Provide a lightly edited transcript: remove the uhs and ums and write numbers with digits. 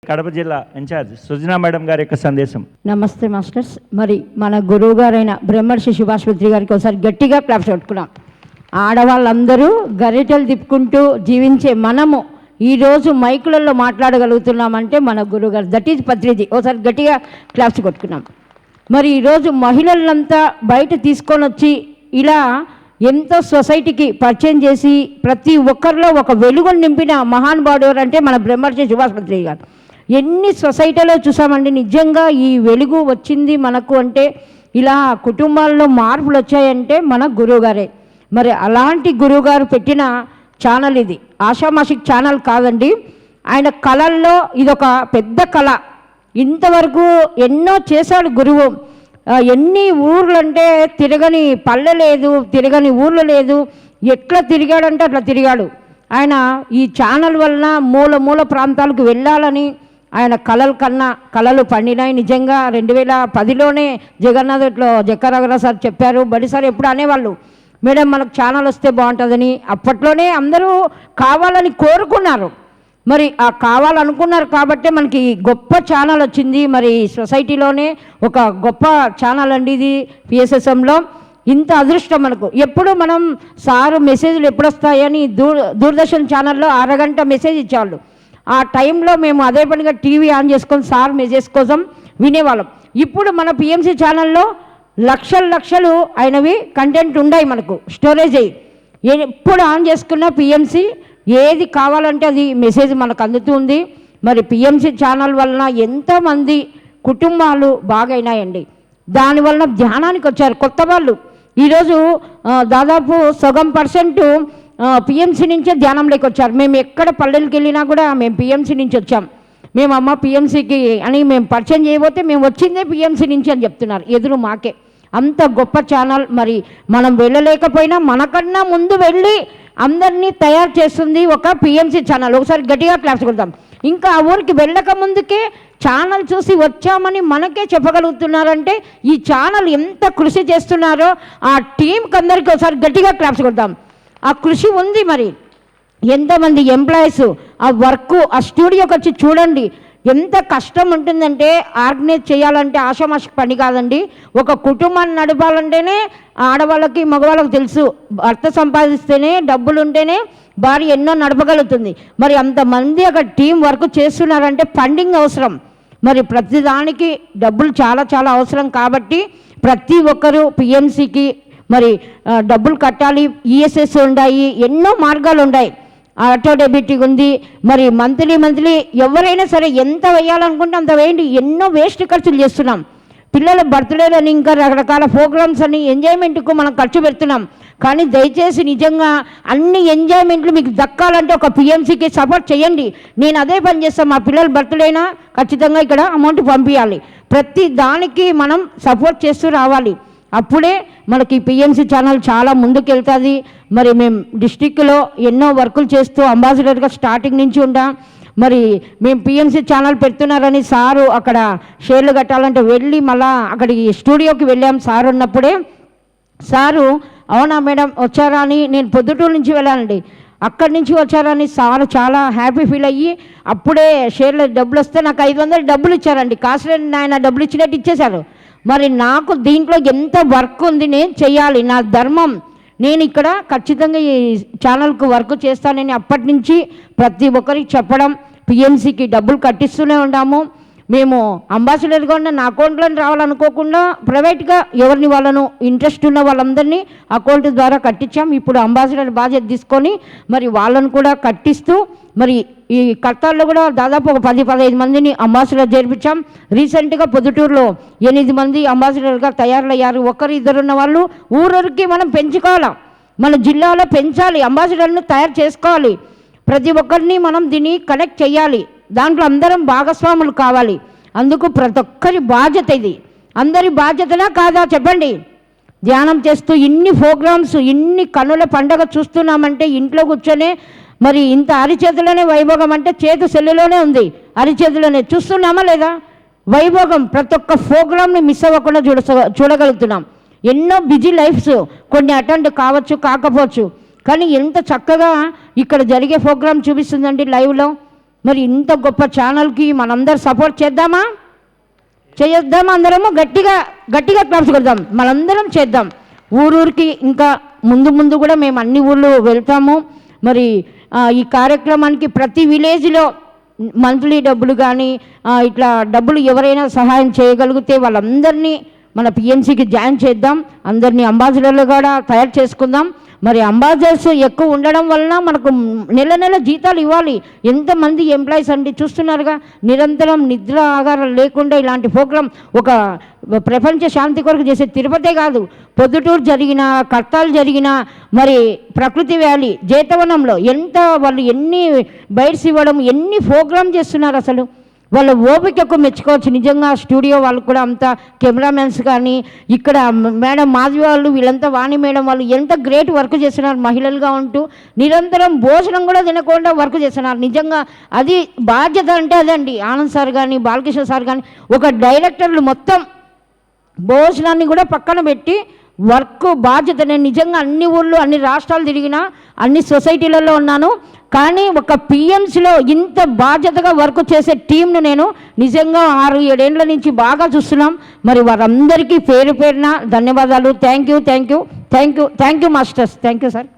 కడప జిల్లా incharge Sujana madam గారి యొక్క సందేశం. నమస్తే మాస్టర్స్. మరి మన గురువు గారైన బ్రహ్మర్షి సుభాష్ పత్రి గారికి ఒకసారి గట్టిగా క్లాప్స్ కొట్టుకున్నాం. ఆడవాళ్ళందరూ గరిటెలు తిప్పుకుంటూ జీవించే మనము ఈరోజు మైకులలో మాట్లాడగలుగుతున్నామంటే మన గురువు గారు, దట్ ఈజ్ పత్రిజీ. ఒకసారి గట్టిగా క్లాప్స్ కొట్టుకున్నాం. మరి ఈరోజు మహిళలంతా బయట తీసుకొని వచ్చి ఇలా ఎంతో సొసైటీకి పరిచయం చేసి ప్రతి ఒక్కరిలో ఒక వెలుగును నింపిన మహానుభావుడు అంటే మన బ్రహ్మర్షి సుభాష్ పత్రి గారు. ఎన్ని సొసైటీలో చూసామండి, నిజంగా ఈ వెలుగు వచ్చింది మనకు అంటే, ఇలా కుటుంబాల్లో మార్పులు వచ్చాయంటే మన గురువుగారే. మరి అలాంటి గురువుగారు పెట్టిన ఛానల్ ఇది ఆషామాషిక్ ఛానల్ కాదండి. ఆయన కళల్లో ఇదొక పెద్ద కళ. ఇంతవరకు ఎన్నో చేశాడు గురువు. ఎన్ని ఊర్లు అంటే తిరగని పల్లె లేదు, తిరగని ఊర్లు లేదు. ఎట్లా తిరిగాడంటే అట్లా తిరిగాడు. ఆయన ఈ ఛానల్ వలన మూల మూల ప్రాంతాలకు వెళ్ళాలని ఆయన కళలు పండినాయి. నిజంగా 2010లోనే జగన్నాథ్లో జక్కరాఘరావు సార్ చెప్పారు. బడి సార్ ఎప్పుడు అనేవాళ్ళు, మేడం మనకు ఛానల్ వస్తే బాగుంటుందని. అప్పట్లోనే అందరూ కావాలని కోరుకున్నారు. మరి ఆ కావాలనుకున్నారు కాబట్టే మనకి గొప్ప ఛానల్ వచ్చింది. మరి సొసైటీలోనే ఒక గొప్ప ఛానల్ అండి ఇది. పిఎస్ఎస్ఎంలో ఇంత అదృష్టం మనకు. ఎప్పుడు మనం సారు మెసేజ్లు ఎప్పుడు వస్తాయని దూరదర్శన్ ఛానల్లో అరగంట మెసేజ్ ఇచ్చేవాళ్ళు. ఆ టైంలో మేము అదే పనిగా టీవీ ఆన్ చేసుకొని సార్ మెసేజ్ కోసం వినేవాళ్ళం. ఇప్పుడు మన పిఎంసి ఛానల్లో లక్షలు అయినవి కంటెంట్ ఉన్నాయి మనకు, స్టోరేజ్ అయ్యి. ఎప్పుడు ఆన్ చేసుకున్న పిఎంసి ఏది కావాలంటే అది మెసేజ్ మనకు అందుతుంది. మరి పిఎంసి ఛానల్ వలన ఎంతోమంది కుటుంబాలు బాగైనాయండి. దానివలన ధ్యానానికి వచ్చారు కొత్త వాళ్ళు. ఈరోజు దాదాపు సగం % పిఎంసి నుంచే ధ్యానంలోకి వచ్చారు. మేము ఎక్కడ పల్లెలకు వెళ్ళినా కూడా మేము పిఎంసి నుంచి వచ్చాం. మేము అమ్మ పిఎంసికి అని మేము పరిచయం చేయబోతే మేము వచ్చిందే పిఎంసి నుంచి అని చెప్తున్నారు ఎదురు మాకే. అంత గొప్ప ఛానల్. మరి మనం వెళ్ళలేకపోయినా మనకన్నా ముందు వెళ్ళి అందరినీ తయారు చేస్తుంది ఒక పిఎంసి ఛానల్. ఒకసారి గట్టిగా క్లాస్ కొడతాం. ఇంకా ఆ ఊరికి వెళ్ళక ముందుకే ఛానల్ చూసి వచ్చామని మనకే చెప్పగలుగుతున్నారంటే ఈ ఛానల్ ఎంత కృషి చేస్తున్నారో ఆ టీంకి అందరికీ ఒకసారి గట్టిగా క్లాప్స్ కొడతాం. ఆ కృషి ఉంది. మరి ఎంతమంది ఎంప్లాయీస్ ఆ వర్క్ ఆ స్టూడియోకి వచ్చి చూడండి, ఎంత కష్టం ఉంటుందంటే ఆర్గనైజ్ చేయాలంటే ఆషామాషి పని కాదండి. ఒక కుటుంబాన్ని నడపాలంటేనే ఆడవాళ్ళకి మగవాళ్ళకి తెలుసు, భర్త సంపాదిస్తేనే డబ్బులు ఉంటేనే భార్య ఎన్నో నడపగలుగుతుంది. మరి అంతమంది అక్కడ టీం వర్క్ చేస్తున్నారంటే ఫండింగ్ అవసరం. మరి ప్రతిదానికి డబ్బులు చాలా అవసరం. కాబట్టి ప్రతి ఒక్కరూ పిఎంసికి మరి డబ్బులు కట్టాలి. ఈఎస్ఎస్ ఉన్నాయి, ఎన్నో మార్గాలు ఉన్నాయి. ఆటో డెబిట్ ఉంది. మరి మంత్లీ ఎవరైనా సరే ఎంత వేయాలనుకుంటే అంత వేయండి. ఎన్నో వేస్ట్ ఖర్చులు చేస్తున్నాం. పిల్లల బర్త్డేలని ఇంకా రకరకాల ప్రోగ్రామ్స్ అని ఎంజాయ్మెంట్కు మనం ఖర్చు పెడుతున్నాం. కానీ దయచేసి నిజంగా అన్ని ఎంజాయ్మెంట్లు మీకు దక్కాలంటే ఒక పిఎంసికి సపోర్ట్ చేయండి. నేను అదే పని చేస్తాను. మా పిల్లల బర్త్డేనా ఖచ్చితంగా ఇక్కడ అమౌంట్ పంపించాలి. ప్రతి దానికి మనం సపోర్ట్ చేస్తూ రావాలి. అప్పుడే మనకి పిఎంసి ఛానల్ చాలా ముందుకు వెళ్తుంది. మరి మేము డిస్టిక్లో ఎన్నో వర్కులు చేస్తూ అంబాసిడర్గా స్టార్టింగ్ నుంచి ఉంటాం. మరి మేము పిఎంసి ఛానల్ పెడుతున్నారని సారు అక్కడ షేర్లు కట్టాలంటే వెళ్ళి మళ్ళా అక్కడికి స్టూడియోకి వెళ్ళాం. సారు ఉన్నప్పుడే సారు అవునా మేడం వచ్చారా అని, నేను పొద్దుటూరు నుంచి వెళ్ళానండి, అక్కడి నుంచి వచ్చారని సారు చాలా హ్యాపీ ఫీల్ అయ్యి అప్పుడే షేర్ల డబ్బులు వస్తే నాకు 500 డబ్బులు ఇచ్చారండి. కాసులేని ఆయన డబ్బులు ఇచ్చినట్టు ఇచ్చేశారు. మరి నాకు దీంట్లో ఎంత వర్క్ ఉంది, నేను చెయ్యాలి, నా ధర్మం, నేను ఇక్కడ ఖచ్చితంగా ఈ ఛానల్కు వర్క్ చేస్తానని అప్పటి నుంచి ప్రతి ఒక్కరికి చెప్పడం, పిఎంసికి డబ్బులు కట్టిస్తూనే ఉన్నాము. మేము అంబాసిడర్గా ఉన్న నా అకౌంట్లో రావాలనుకోకుండా ప్రైవేట్గా ఎవరిని వాళ్ళను ఇంట్రెస్ట్ ఉన్న వాళ్ళందరినీ అకౌంట్ ద్వారా కట్టించాం. ఇప్పుడు అంబాసిడర్ బాధ్యత తీసుకొని మరి వాళ్ళను కూడా కట్టిస్తూ మరి ఈ కర్తాల్లో కూడా దాదాపు ఒక 10-15 మందిని అంబాసిడర్ చేర్పించాం. రీసెంట్గా పొద్దుటూరులో 8 మంది అంబాసిడర్గా తయారయ్యారు. ఇద్దరున్న వాళ్ళు ఊరికి మనం పెంచుకోవాలి, మన జిల్లాలో పెంచాలి, అంబాసిడర్ను తయారు చేసుకోవాలి. ప్రతి ఒక్కరిని మనం దీన్ని కనెక్ట్ చేయాలి. దాంట్లో అందరం భాగస్వాములు కావాలి. అందుకు ప్రతి ఒక్కరి బాధ్యత ఇది. అందరి బాధ్యతనా కాదా చెప్పండి? ధ్యానం చేస్తూ ఇన్ని ప్రోగ్రామ్స్, ఇన్ని కనుల పండగ చూస్తున్నామంటే ఇంట్లో కూర్చొనే మరి ఇంత అరిచేతిలోనే వైభోగం అంటే చేతు సెల్లులోనే ఉంది, అరిచేతిలోనే చూస్తున్నామా లేదా? వైభోగం ప్రతి ఒక్క ప్రోగ్రామ్ని మిస్ అవ్వకుండా చూడగలుగుతున్నాం. ఎన్నో బిజీ లైఫ్స్, కొన్ని అటెండ్ కావచ్చు కాకపోవచ్చు, కానీ ఎంత చక్కగా ఇక్కడ జరిగే ప్రోగ్రామ్ చూపిస్తుందండి లైవ్లో. మరి ఇంత గొప్ప ఛానల్కి మనందరూ సపోర్ట్ చేద్దామా, చేయొద్దామా? అందరము గట్టిగా గట్టిగా క్లాప్స్ కొడదాం, మనందరం చేద్దాం. ఊరూరికి ఇంకా ముందు ముందు కూడా మేము అన్ని ఊళ్ళు వెళ్తాము. మరి ఈ కార్యక్రమానికి ప్రతి విలేజ్లో మంత్లీ డబ్బులు కానీ ఇట్లా డబ్బులు ఎవరైనా సహాయం చేయగలిగితే వాళ్ళందరినీ మన పిఎంసికి జాయిన్ చేద్దాం. అందరినీ అంబాసిడర్లు కూడా తయారు చేసుకుందాం. మరి అంబాసిడర్స్ ఎక్కువ ఉండడం వలన మనకు నెల నెల జీతాలు ఇవ్వాలి. ఎంతమంది ఎంప్లాయీస్ అండి చూస్తున్నారుగా, నిరంతరం నిద్ర ఆహారం లేకుండా ఇలాంటి ప్రోగ్రాం ఒక ప్రపంచ శాంతి కొరకు చేసే తిరుపతే కాదు, పొద్దుటూరు జరిగిన, కర్తాలు జరిగిన, మరి ప్రకృతి వ్యాలీ, జేతవనంలో వాళ్ళు ఎన్ని బైట్స్ ఇవ్వడం, ఎన్ని ప్రోగ్రామ్ చేస్తున్నారు. అసలు వాళ్ళ ఓపికకు మెచ్చుకోవచ్చు నిజంగా. స్టూడియో వాళ్ళు కూడా అంతా, కెమెరామెన్స్ కానీ, ఇక్కడ మేడం మాధవి వాళ్ళు, వీళ్ళంతా వాణి మేడం వాళ్ళు ఎంత గ్రేట్ వర్క్ చేస్తున్నారు. మహిళలుగా ఉంటూ నిరంతరం భోజనం కూడా తినకుండా వర్క్ చేస్తున్నారు. నిజంగా అది బాధ్యత అంటే అదండి. ఆనంద్ సార్ కానీ, బాలకృష్ణ సార్ కానీ, ఒక డైరెక్టర్లు మొత్తం భోజనాన్ని కూడా పక్కన పెట్టి వర్క్ బాధ్యత. నేను నిజంగా అన్ని ఊళ్ళు, అన్ని రాష్ట్రాలు తిరిగినా, అన్ని సొసైటీలలో ఉన్నాను. కానీ ఒక పిఎంసిలో ఇంత బాధ్యతగా వర్క్ చేసే టీంను నేను నిజంగా 6-7 ఏళ్ల నుంచి బాగా చూస్తున్నాం. మరి వారందరికీ పేరు పేరున ధన్యవాదాలు. Thank you masters. Thank you sir.